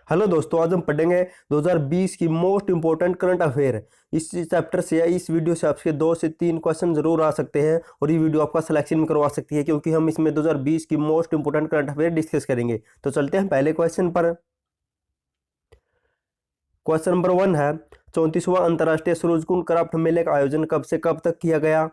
Hello दोस्तों, आज हम पढ़ेंगे 2020 की मोस्ट इंपॉर्टेंट करंट अफेयर। इस चैप्टर से या इस वीडियो से आपके 2 से 3 क्वेश्चन जरूर आ सकते हैं और ये वीडियो आपका सिलेक्शन में करवा सकती है, क्योंकि हम इसमें 2020 की most important current affair discuss करेंगे। तो चलते हैं पहले क्वेश्चन पर। क्वेश्चन नंबर 1 है, 34वां अंतर्राष्ट्रीय सूरजकुंड क्राफ्ट मेले का आयोजन कब से कब तक किया गया?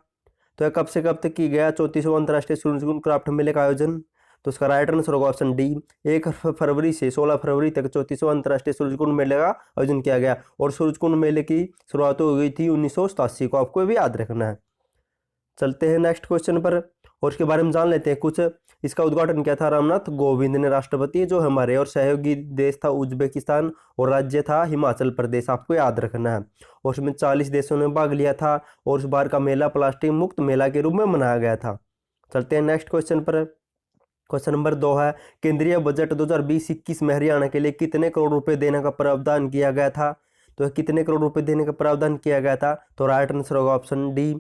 तो यह कब से कब तक किया गया 34वां अंतर्राष्ट्रीय सूरजकुंड क्राफ्ट मेले का आयोजन? तो इसका राइट आंसर होगा ऑप्शन डी, 1 फरवरी से 16 फरवरी तक 34वां अंतर्राष्ट्रीय सूरजकुंड मेले का आयोजन किया गया। और सूरजकुंड मेले की शुरुआत हो गई थी 1987 को, आपको भी याद रखना है। चलते हैं नेक्स्ट क्वेश्चन पर और इसके बारे में जान लेते हैं कुछ। इसका उद्घाटन किया था रामनाथ कोविंद ने, राष्ट्रपति जो हमारे, और सहयोगी देश था उज्बेकिस्तान और राज्य था हिमाचल प्रदेश, आपको याद रखना है। और उसमें 40 देशों ने भाग लिया था और इस बार का मेला प्लास्टिक मुक्त मेला के रूप में मनाया गया था। चलते हैं नेक्स्ट क्वेश्चन पर। क्वेश्चन नंबर 2 है, केंद्रीय बजट 2020-21 में हरियाणा के लिए कितने करोड़ रुपए देने का प्रावधान किया गया था? तो कितने करोड़ रुपए देने का प्रावधान किया गया था? तो राइट आंसर होगा ऑप्शन डी,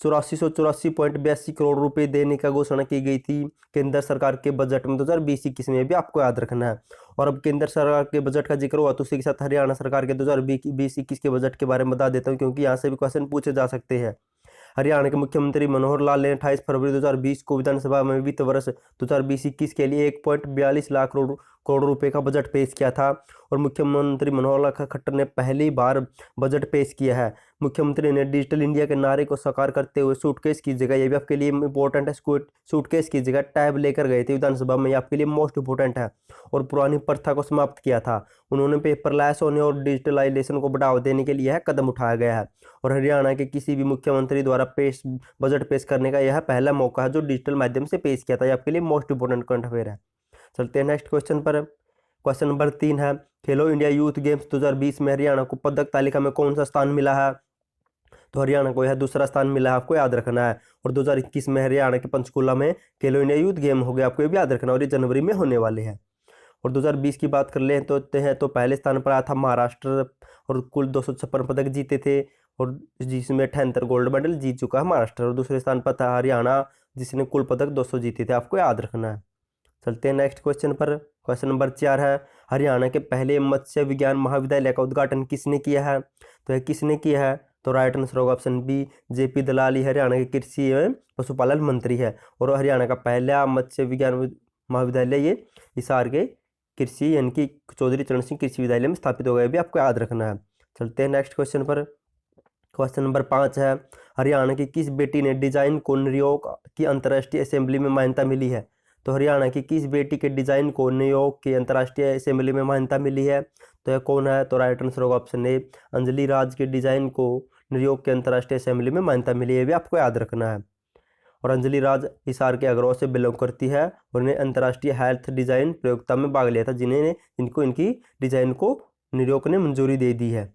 8484.82 करोड़ रुपए देने का घोषणा की गई थी केंद्र सरकार के बजट में 2020-21 में, भी आपको याद रखना है। और अब केंद्र सरकार के बजट का जिक्र हुआ तो उसी के साथ हरियाणा सरकार के 2020-21 के बजट के बारे में बता देता हूँ, क्योंकि यहाँ से भी क्वेश्चन पूछे जा सकते हैं। हरियाणा के मुख्यमंत्री मनोहर लाल ने 28 फरवरी 2020 को विधानसभा में वित्त वर्ष 2020-21 के लिए 1.42 लाख करोड़ रुपए का बजट पेश किया था। और मुख्यमंत्री मनोहर लाल खट्टर ने पहली बार बजट पेश किया है। मुख्यमंत्री ने डिजिटल इंडिया के नारे को साकार करते हुए सूटकेस की जगह, ये भी आपके लिए इंपॉर्टेंट है, सूटकेस की जगह टैब लेकर गए थे विधानसभा में, ये आपके लिए मोस्ट इंपॉर्टेंट है। और पुरानी प्रथा को समाप्त किया था। उन्होंने पेपरलेस होने और डिजिटलाइजेशन को बढ़ावा देने के लिए यह कदम उठाया गया है। और हरियाणा के किसी भी मुख्यमंत्री द्वारा बजट पेश करने का यह पहला मौका है जो डिजिटल माध्यम से पेश किया था। ये आपके लिए मोस्ट इंपोर्टेंट करंट अफेयर है। चलते हैं नेक्स्ट क्वेश्चन पर। क्वेश्चन नंबर 3 है, खेलो इंडिया यूथ गेम्स 2020 में हरियाणा को पदक तालिका में कौन सा स्थान मिला है? तो हरियाणा को यह दूसरा स्थान मिला है, आपको याद रखना है। और 2021 में हरियाणा के पंचकुला में खेलो इंडिया यूथ गेम हो गया, आपको ये भी याद रखना, और ये जनवरी में होने वाले हैं। और 2020 की बात कर ले तो पहले स्थान पर आया था महाराष्ट्र और कुल 256 पदक जीते थे, और जिसमें 78 गोल्ड मेडल जीत चुका है महाराष्ट्र। और दूसरे स्थान पर था हरियाणा, जिसने कुल पदक 200 जीते थे, आपको याद रखना है। चलते हैं नेक्स्ट क्वेश्चन पर। क्वेश्चन नंबर 4 है, हरियाणा के पहले मत्स्य विज्ञान महाविद्यालय का उद्घाटन किसने किया है? तो यह किसने किया है? तो राइट आंसर होगा ऑप्शन बी, जेपी दलाल हरियाणा के कृषि एवं पशुपालन मंत्री है। और हरियाणा का पहला मत्स्य विज्ञान महाविद्यालय ये हिसार के कृषि यानी कि चौधरी चरण सिंह कृषि विद्यालय में स्थापित हो गया, भी आपको याद रखना है। चलते हैं नेक्स्ट क्वेश्चन पर। क्वेश्चन नंबर 5 है, हरियाणा की किस बेटी ने डिजाइन को न्यूयॉर्क की अंतर्राष्ट्रीय असेंबली में मान्यता मिली है? तो हरियाणा की किस बेटी के डिजाइन को न्यूयॉर्क की अंतर्राष्ट्रीय असेंबली में मान्यता मिली है? तो यह कौन है? तो राइट आंसर होगा ऑप्शन ए, अंजलि राज के डिजाइन को न्यूयॉर्क के अंतर्राष्ट्रीय असेंबली में मान्यता मिली है, भी आपको याद रखना है। और अंजलि राज हिसार के अग्रवाल से बिलोंग करती है और उन्हें अंतर्राष्ट्रीय हेल्थ डिजाइन प्रयोगता में भाग लिया था, जिनको इनकी डिजाइन को न्यूयॉर्क ने मंजूरी दे दी है।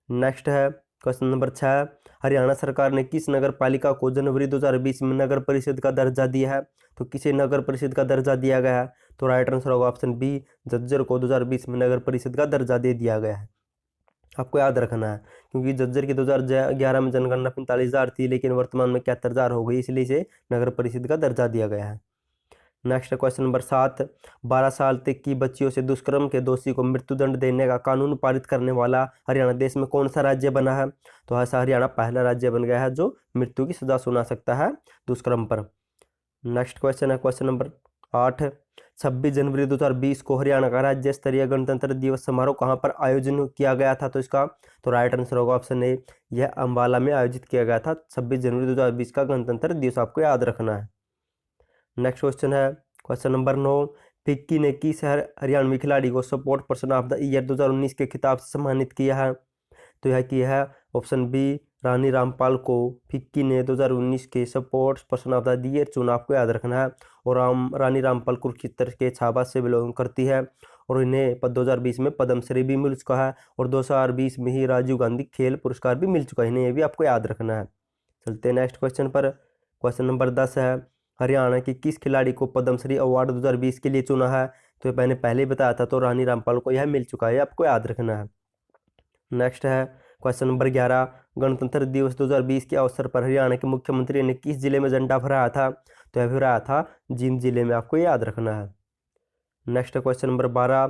नेक्स्ट है क्वेश्चन नंबर 6, हरियाणा सरकार ने किस नगर पालिका को जनवरी 2020 में नगर परिषद का दर्जा दिया है? तो किसे नगर परिषद का दर्जा दिया गया है? तो राइट आंसर होगा ऑप्शन बी, झज्जर को 2020 में नगर परिषद का दर्जा दे दिया गया है, आपको याद रखना है। क्योंकि झज्जर की 2011 में जनगणना 45,000 थी, लेकिन वर्तमान में 71,000 हो गई, इसलिए इसे नगर परिषद का दर्जा दिया गया है। नेक्स्ट क्वेश्चन नंबर 7, 12 साल तक की बच्चियों से दुष्कर्म के दोषी को मृत्युदंड देने का कानून पारित करने वाला हरियाणा देश में कौन सा राज्य बना है? तो ऐसा हरियाणा पहला राज्य बन गया है जो मृत्यु की सजा सुना सकता है दुष्कर्म पर। नेक्स्ट क्वेश्चन है क्वेश्चन नंबर 8, 26 जनवरी 2020 को हरियाणा का राज्य स्तरीय गणतंत्र दिवस समारोह कहाँ पर आयोजन किया गया था? तो इसका तो राइट आंसर होगा ऑप्शन ए, यह अम्बाला में आयोजित किया गया था 26 जनवरी 2020 का गणतंत्र दिवस, आपको याद रखना है। नेक्स्ट क्वेश्चन है क्वेश्चन नंबर 9, फिक्की ने किस हरियाणवी खिलाड़ी को sport person of the year 2019 के खिताब से सम्मानित किया है? तो यह किया है ऑप्शन बी, रानी रामपाल को फिक्की ने 2019 के sports person of the year चुना, आपको याद रखना है। और रानी रामपाल कुरुक्षेत्र के छाबा से बिलोंग करती है और इन्हें 2020 में पद्मश्री भी मिल चुका है और 2020 में ही राजीव गांधी खेल पुरस्कार भी मिल चुका है इन्हें, ये भी आपको याद रखना है। चलते हैं नेक्स्ट क्वेश्चन पर। क्वेश्चन नंबर 10 है, हरियाणा की किस खिलाड़ी को पद्मश्री अवार्ड 2020 के लिए चुना है? तो मैंने पहले ही बताया था, तो रानी रामपाल को यह मिल चुका है, आपको याद रखना है। नेक्स्ट है क्वेश्चन नंबर 11, गणतंत्र दिवस 2020 के अवसर पर हरियाणा के मुख्यमंत्री ने किस जिले में झंडा फहराया था? तो यह फहराया था जींद जिले में, आपको याद रखना है। नेक्स्ट क्वेश्चन नंबर 12,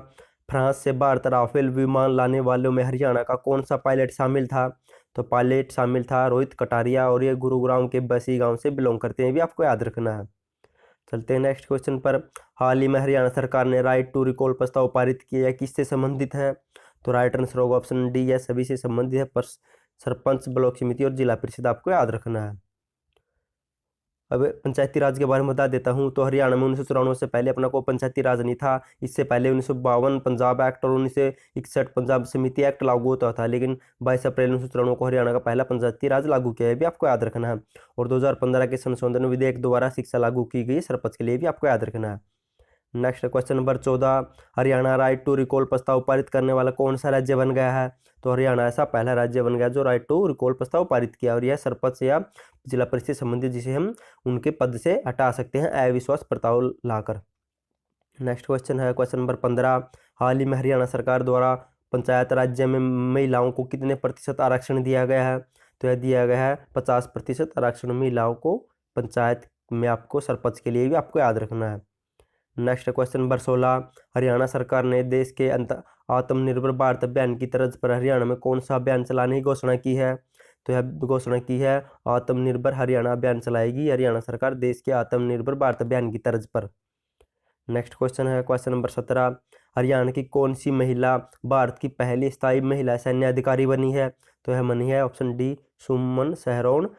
फ्रांस से भारत राफेल विमान लाने वालों में हरियाणा का कौन सा पायलट शामिल था? तो पायलट शामिल था रोहित कटारिया, और ये गुरुग्राम के बसी गांव से बिलोंग करते हैं, भी आपको याद रखना है। चलते हैं नेक्स्ट क्वेश्चन पर। हाल ही में हरियाणा सरकार ने राइट टू रिकॉल प्रस्ताव पारित किया, यह किससे संबंधित है? तो राइट आंसर होगा ऑप्शन डी, यह सभी से संबंधित है, पर सरपंच, ब्लॉक समिति और जिला परिषद आपको याद रखना है। अब पंचायती राज के बारे में बता देता हूँ। तो हरियाणा में 1994 से पहले अपना कोई पंचायती राज नहीं था। इससे पहले 1952 पंजाब एक्ट और 1961 पंजाब समिति एक्ट लागू होता था, लेकिन 22 अप्रैल 1994 को हरियाणा का पहला पंचायती राज लागू किया है, भी आपको याद रखना है। और 2015 के संशोधन विधेयक द्वारा शिक्षा लागू की गई सरपंच के लिए, भी आपको याद रखना है। Next question number 14, Haryana right to recall प्रस्ताव पारित करने वाला कौन सा राज्य बन गया है? तो हरियाणा ऐसा पहला राज्य बन गया जो राइट टू रिकॉल प्रस्ताव पारित किया, और यह सरपंच या जिला परिषद संबंधित जिसे हम उनके पद से हटा सकते हैं अविश्वास प्रस्ताव लाकर। नेक्स्ट क्वेश्चन है क्वेश्चन नंबर 15, हाल ही में हरियाणा सरकार द्वारा पंचायत राज्य में महिलाओं को कितने प्रतिशत आरक्षण दिया गया है? तो यह दिया गया है 50% आरक्षण महिलाओं को पंचायत में, आपको सरपंच के लिए भी आपको याद रखना है। नेक्स्ट क्वेश्चन नंबर 16, हरियाणा सरकार ने देश के आत्मनिर्भर भारत अभियान की तर्ज पर हरियाणा में कौन सा अभियान चलाने की घोषणा की है? तो यह घोषणा की है आत्मनिर्भर हरियाणा अभियान चलाएगी हरियाणा सरकार देश के आत्मनिर्भर भारत अभियान की तर्ज पर। नेक्स्ट क्वेश्चन है क्वेश्चन नंबर 17, हरियाणा की कौन सी महिला भारत की पहली स्थायी महिला सैन्य अधिकारी बनी है? तो यह बनी है ऑप्शन डी, सुमन सहरोन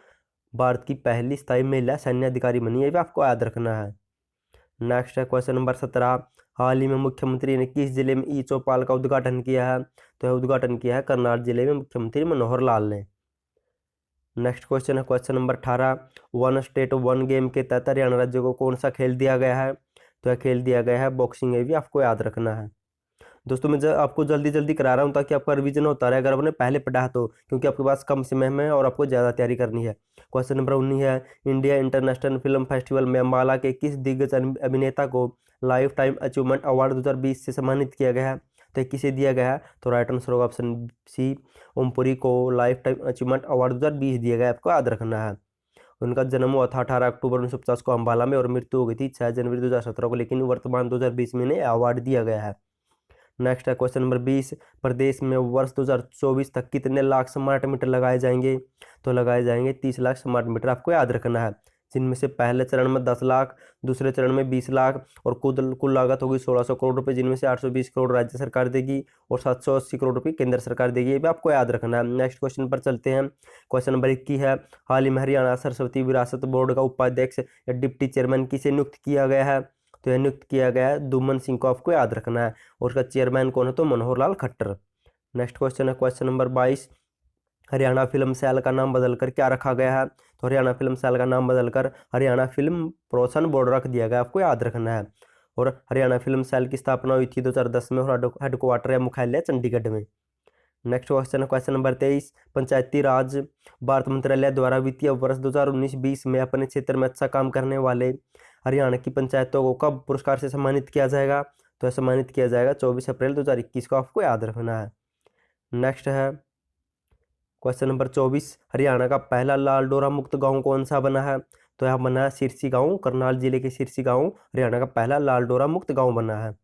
भारत की पहली स्थायी महिला सैन्य अधिकारी बनी है, भी आपको याद रखना है। नेक्स्ट है क्वेश्चन नंबर 17, हाल ही में मुख्यमंत्री ने किस जिले में ई चौपाल का उद्घाटन किया है? तो यह उद्घाटन किया है करनाल जिले में मुख्यमंत्री मनोहर लाल ने। नेक्स्ट क्वेश्चन है question number 18, one state one game के तहत हरियाणा राज्य को कौन सा खेल दिया गया है? तो यह खेल दिया गया है बॉक्सिंग, ये भी आपको याद रखना है। दोस्तों मैं आपको जल्दी जल्दी करा रहा हूँ ताकि आपका रिवीजन होता रहे, अगर आपने पहले पढ़ा है तो, क्योंकि आपके पास कम समय में और आपको ज़्यादा तैयारी करनी है। क्वेश्चन नंबर 19 है, इंडिया इंटरनेशनल फिल्म फेस्टिवल में अम्बाला के किस दिग्गज अभिनेता को लाइफ टाइम अचीवमेंट अवार्ड 2020 से सम्मानित किया गया है? तो किसे दिया गया है? तो राइट आंसर होगा ऑप्शन सी, ओमपुरी को लाइफ टाइम अचीवमेंट अवार्ड 2020 दिया गया, आपको याद रखना है। उनका जन्म हुआ था 18 अक्टूबर 1950 को अम्बाला में, और मृत्यु हो गई थी 6 जनवरी 2017 को, लेकिन वर्तमान 2020 में इन्हें अवार्ड दिया गया है। नेक्स्ट है क्वेश्चन नंबर 20, प्रदेश में वर्ष 2024 तक कितने लाख स्मार्ट मीटर लगाए जाएंगे? तो लगाए जाएंगे 30 लाख स्मार्ट मीटर, आपको याद रखना है, जिनमें से पहले चरण में 10 लाख, दूसरे चरण में 20 लाख, और कुल लागत होगी 1600 करोड़ रुपए, जिनमें से 820 करोड़ राज्य सरकार देगी और 780 करोड़ रुपए केंद्र सरकार देगी, ये भी आपको याद रखना है। नेक्स्ट क्वेश्चन पर चलते हैं। क्वेश्चन नंबर 21 है, हाल ही में हरियाणा सरस्वती विरासत बोर्ड का उपाध्यक्ष या डिप्टी चेयरमैन किसे नियुक्त किया गया है? तो यह नियुक्त किया गया है दुमन सिंह को, आपको याद रखना है, और उसका चेयरमैन कौन है? तो मनोहर लाल खट्टर। नेक्स्ट क्वेश्चन है question number 22, Haryana film cell का नाम बदलकर क्या रखा गया है? तो हरियाणा फिल्म सेल का नाम बदलकर हरियाणा फिल्म प्रोत्साहन बोर्ड रख दिया गया, आपको याद रखना है। और हरियाणा फिल्म सेल की स्थापना हुई थी 2010 में, और हेडक्वार्टर या मुख्यालय चंडीगढ़ में। नेक्स्ट क्वेश्चन है क्वेश्चन नंबर 23, पंचायती राज भारत मंत्रालय द्वारा वित्तीय वर्ष 2019-20 में अपने क्षेत्र में अच्छा काम करने वाले हरियाणा की पंचायतों को कब पुरस्कार से सम्मानित किया जाएगा? तो सम्मानित किया जाएगा 24 अप्रैल 2021 को, आपको याद रखना है। नेक्स्ट है क्वेश्चन नंबर 24, हरियाणा का पहला लाल डोरा मुक्त गांव कौन सा बना है? तो यह बना है सिरसी गांव, करनाल जिले के सिरसी गांव हरियाणा का पहला लाल डोरा मुक्त गांव बना है।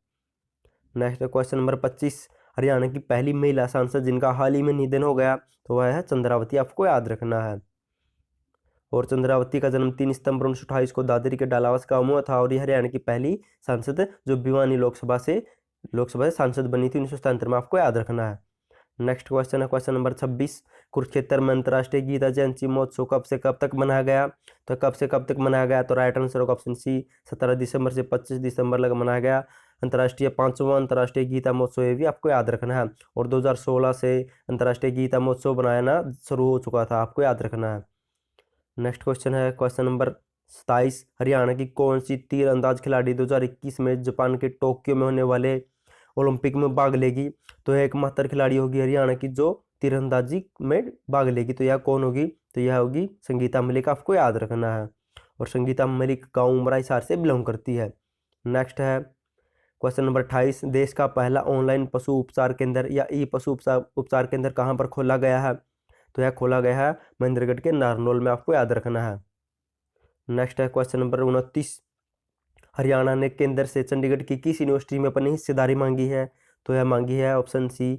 नेक्स्ट क्वेश्चन नंबर 25, हरियाणा की पहली महिला सांसद जिनका हाल ही में निधन हो गया, तो वह है चंद्रावती, आपको याद रखना है। और चंद्रावती का जन्म 3 सितंबर 1928 को दादरी के डालावास गांव में हुआ था, और यह हरियाणा की पहली सांसद जो भिवानी लोकसभा से सांसद बनी थी 1977 में, आपको याद रखना है। नेक्स्ट क्वेश्चन है क्वेश्चन नंबर 26, कुरुक्षेत्र में अंतर्राष्ट्रीय गीता जयंती महोत्सव कब से कब तक मनाया गया? तो कब से कब तक मनाया गया? तो राइट आंसर होगा ऑप्शन सी, 17 दिसंबर से 25 दिसंबर तक मनाया गया अंतर्राष्ट्रीय 5वां अंतर्राष्ट्रीय गीता महोत्सव, ये भी आपको याद रखना है। और 2016 से अंतर्राष्ट्रीय गीता महोत्सव बनाना शुरू हो चुका था, आपको याद रखना है। नेक्स्ट क्वेश्चन है क्वेश्चन नंबर 27, हरियाणा की कौन सी तीरंदाज खिलाड़ी 2021 में जापान के टोक्यो में होने वाले ओलंपिक में भाग लेगी? तो यह एकमात्र खिलाड़ी होगी हरियाणा की जो तीरंदाजी में भाग लेगी, तो यह कौन होगी? तो यह होगी संगीता मलिक, आपको याद रखना है। और संगीता मलिक गाँव उमरा हिसार से बिलोंग करती है। नेक्स्ट है क्वेश्चन नंबर 28, देश का पहला ऑनलाइन पशु उपचार केंद्र या ई पशु उपचार केंद्र कहाँ पर खोला गया है? तो यह खोला गया है महेंद्रगढ़ के नारनौल में, आपको याद रखना है। नेक्स्ट है क्वेश्चन नंबर 29, हरियाणा ने केंद्र से चंडीगढ़ की किस यूनिवर्सिटी में अपनी हिस्सेदारी मांगी है? तो यह मांगी है ऑप्शन सी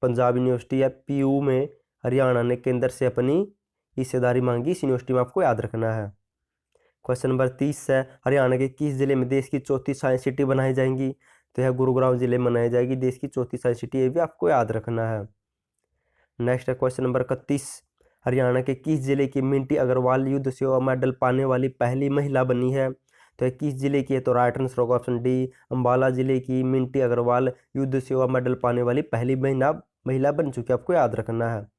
पंजाब यूनिवर्सिटी या पीयू में हरियाणा ने केंद्र से अपनी हिस्सेदारी मांगी। इस यूनिवर्सिटी में आपको याद रखना है। क्वेश्चन नंबर 30 है, हरियाणा के किस जिले में देश की चौथी साइंस सिटी बनाई जाएगी? तो यह गुरुग्राम जिले में बनाई जाएगी देश की चौथी साइंस सिटी, ये भी आपको याद रखना है। नेक्स्ट है क्वेश्चन नंबर 31, हरियाणा के किस जिले की मिंटी अग्रवाल युद्ध सेवा मेडल पाने वाली पहली महिला बनी है? तो यह किस जिले की है? तो राइट आंसर होगा ऑप्शन डी, अंबाला जिले की मिंटी अग्रवाल युद्ध सेवा मेडल पाने वाली पहली महिला बन चुकी है, आपको याद रखना है।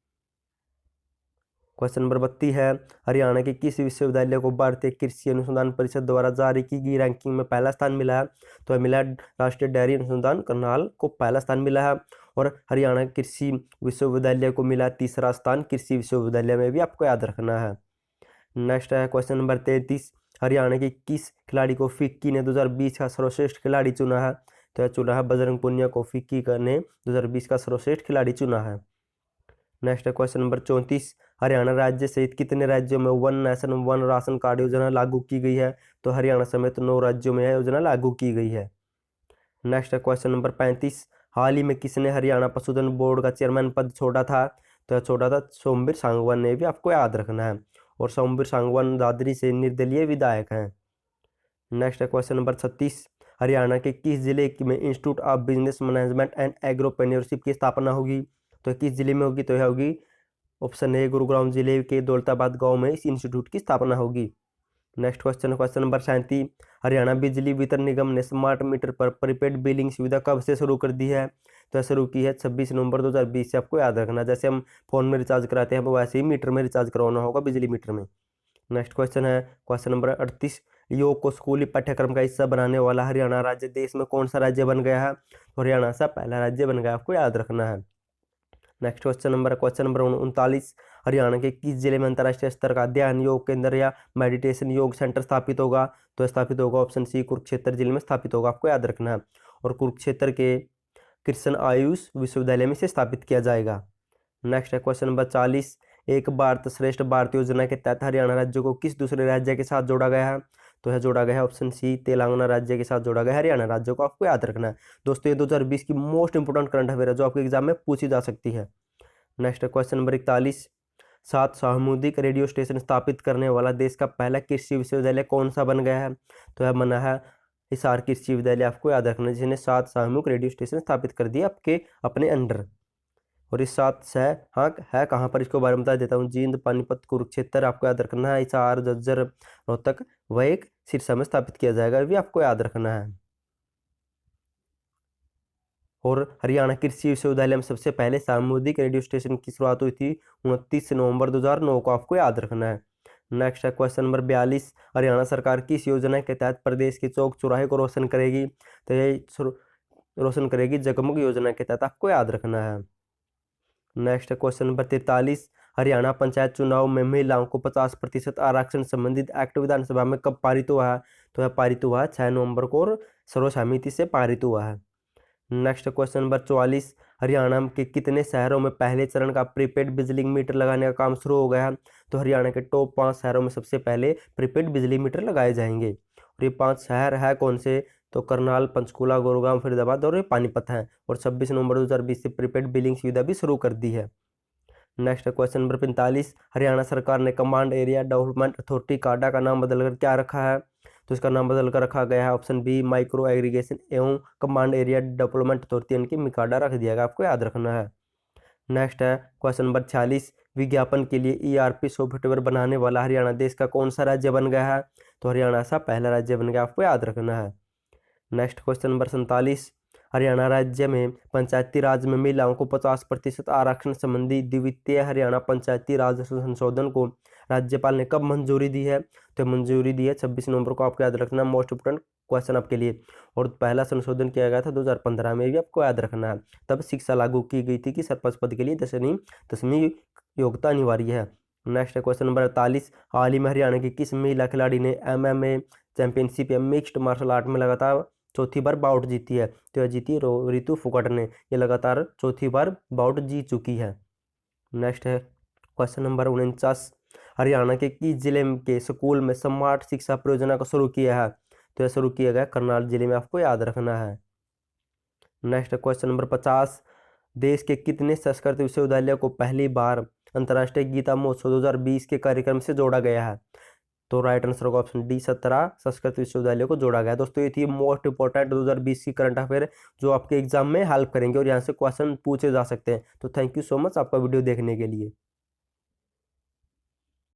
क्वेश्चन नंबर 32 है, हरियाणा के किस विश्वविद्यालय को भारतीय कृषि अनुसंधान परिषद द्वारा जारी की गई रैंकिंग में पहला स्थान मिला है? तो मिला है राष्ट्रीय डेयरी अनुसंधान करनाल को पहला स्थान मिला है, और हरियाणा कृषि विश्वविद्यालय को मिला तीसरा स्थान कृषि विश्वविद्यालय में भी आपको याद रखना है। नेक्स्ट है क्वेश्चन नंबर 33, हरियाणा के किस खिलाड़ी को फिक्की ने 2020 का सर्वश्रेष्ठ खिलाड़ी चुना है? तो यह चुना है बजरंग पुनिया को फिक्की ने 2020 का सर्वश्रेष्ठ खिलाड़ी चुना है। नेक्स्ट है क्वेश्चन नंबर 34, हरियाणा राज्य सहित कितने राज्यों में one nation one ration card योजना लागू की गई है? तो हरियाणा समेत 9 राज्यों में यह योजना लागू की गई है। नेक्स्ट है क्वेश्चन नंबर 35, हाल ही में किसने हरियाणा पशुधन बोर्ड का चेयरमैन पद छोड़ा था? तो छोड़ा था सोमवीर सांगवान ने, भी आपको याद रखना है, और सोमवीर सांगवान दादरी से निर्दलीय विधायक हैं। नेक्स्ट है क्वेश्चन नंबर 36, हरियाणा के किस जिले में institute of business management and agripreneurship की स्थापना होगी? तो किस जिले में होगी? तो यह होगी ऑप्शन ए गुरुग्राम जिले के दौलताबाद गांव में इस इंस्टीट्यूट की स्थापना होगी। नेक्स्ट क्वेश्चन नंबर 37, हरियाणा बिजली वितरण निगम ने स्मार्ट मीटर पर प्रीपेड बिलिंग सुविधा कब से शुरू कर दी है? तो शुरू की है 26 नवंबर 2020 से, आपको याद रखना। जैसे हम फोन में रिचार्ज कराते हैं वैसे ही मीटर में रिचार्ज करवाना होगा, बिजली मीटर में। नेक्स्ट क्वेश्चन है क्वेश्चन नंबर 38, योग को स्कूली पाठ्यक्रम का हिस्सा बनाने वाला हरियाणा राज्य देश में कौन सा राज्य बन गया है? तो हरियाणा सा पहला राज्य बन गया, आपको याद रखना है। नेक्स्ट क्वेश्चन नंबर 39, हरियाणा के किस जिले में अंतर्राष्ट्रीय स्तर का ध्यान योग केंद्र या मेडिटेशन योग सेंटर स्थापित होगा? तो स्थापित होगा ऑप्शन सी कुरुक्षेत्र जिले में स्थापित होगा, आपको याद रखना है, और कुरुक्षेत्र के कृष्ण आयुष विश्वविद्यालय में से स्थापित किया जाएगा। नेक्स्ट है क्वेश्चन नंबर 40, एक भारत श्रेष्ठ भारत योजना के तहत हरियाणा राज्य को किस दूसरे राज्य के साथ जोड़ा गया है? तो यह जोड़ा गया है ऑप्शन सी तेलंगाना राज्य के साथ जोड़ा गया है हरियाणा राज्य को, आपको याद रखना है। दोस्तों ये 2020 की मोस्ट इंपोर्टेंट करंट अफेयर है जो आपके एग्जाम में पूछी जा सकती है। नेक्स्ट क्वेश्चन नंबर 41, 7 सामुदायिक रेडियो स्टेशन स्थापित करने वाला देश का पहला कृषि विश्वविद्यालय कौन सा बन गया है? तो यह बना है हिसार कृषि विद्यालय, आपको याद रखना है, जिसने 7 सामूहिक रेडियो स्टेशन स्थापित कर दिए आपके अपने अंडर। और इस 7 से हाँ है कहाँ पर, इसको बारे में बता देता हूँ। जींद, पानीपत, कुरुक्षेत्र आपको याद रखना है, हिसार, झज्जर, रोहतक, वह एक सिरसा में स्थापित किया जाएगा, ये भी आपको याद रखना है। और हरियाणा कृषि विश्वविद्यालय में सबसे पहले सामुदायिक रेडियो स्टेशन की शुरुआत हुई थी 29 नवंबर 2009 को, आपको याद रखना है। नेक्स्ट है क्वेश्चन नंबर 42, हरियाणा सरकार किस योजना के तहत प्रदेश के चौक चौराहे को रोशन करेगी? तो ये रोशन करेगी जगमग योजना के तहत, आपको याद रखना है। Next question number 43, Haryana panchayat चुनाव में महिलाओं को 50% आरक्षण संबंधित एक्ट विधानसभा में कब पारित हुआ है? तो यह पारित हुआ है 6 नवंबर को, और सर्वसम्मति से पारित हुआ है। नेक्स्ट क्वेश्चन नंबर 44, हरियाणा के कितने शहरों में पहले चरण का प्रीपेड बिजली मीटर लगाने का काम शुरू हो गया है? तो हरियाणा के टॉप 5 शहरों में सबसे पहले प्रीपेड बिजली मीटर लगाए जाएंगे, और ये 5 शहर है कौन से? तो करनाल, पंचकुला, गुरुग्राम, फरीदाबाद और पानीपत हैं, और 26 नवंबर 2020 से प्रीपेड बिलिंग सुविधा भी शुरू कर दी है। नेक्स्ट क्वेश्चन नंबर 45, हरियाणा सरकार ने कमांड एरिया डेवलपमेंट अथॉरिटी काडा का नाम बदलकर क्या रखा है? तो इसका नाम बदलकर रखा गया है ऑप्शन बी माइक्रो एग्रीगेशन एवं कमांड एरिया डेवलपमेंट अथॉरिटी, यानी कि मिकाडा रख दिया गया, आपको याद रखना है। नेक्स्ट है क्वेश्चन नंबर 46, विज्ञापन के लिए ERP सॉफ्टवेयर बनाने वाला हरियाणा देश का कौन सा राज्य बन गया है? तो हरियाणा सा पहला राज्य बन गया, आपको याद रखना है। नेक्स्ट क्वेश्चन नंबर 47, हरियाणा राज्य में पंचायती राज में महिलाओं को 50% आरक्षण संबंधी द्वितीय हरियाणा पंचायती राज संशोधन को राज्यपाल ने कब मंजूरी दी है? तो मंजूरी दी है 26 नवंबर को, आपको याद रखना, मोस्ट इंपोर्टेंट क्वेश्चन आपके लिए। और पहला संशोधन किया गया था 2015 में, भी आपको याद रखना है। तब शिक्षा लागू की गई थी कि सरपंच पद के लिए 10वीं योग्यता अनिवार्य है। नेक्स्ट क्वेश्चन नंबर 48, हाल ही में हरियाणा की किस महिला खिलाड़ी ने MMA चैंपियनशिप या मिक्स्ड मार्शल आर्ट में लगातार चौथी बार बाउट जीती है? तो यह जीती रितु फोगाट ने, ये लगातार चौथी बार बाउट जीत चुकी है। नेक्स्ट है क्वेश्चन नंबर 49, हरियाणा के किस जिले के स्कूल में स्मार्ट शिक्षा परियोजना को शुरू किया है? तो यह शुरू किया गया करनाल जिले में, आपको याद रखना है। नेक्स्ट क्वेश्चन नंबर 50, देश के कितने संस्कृत विश्वविद्यालयों को पहली बार अंतर्राष्ट्रीय गीता महोत्सव 2020 के कार्यक्रम से जोड़ा गया है? तो राइट आंसर होगा ऑप्शन डी, 17 संस्कृत विश्वविद्यालयों को जोड़ा गया। दोस्तों ये थी मोस्ट इंपॉर्टेंट 2020 की करंट अफेयर जो आपके एग्जाम में हेल्प करेंगे और यहाँ से क्वेश्चन पूछे जा सकते हैं। तो थैंक यू सो मच आपका वीडियो देखने के लिए।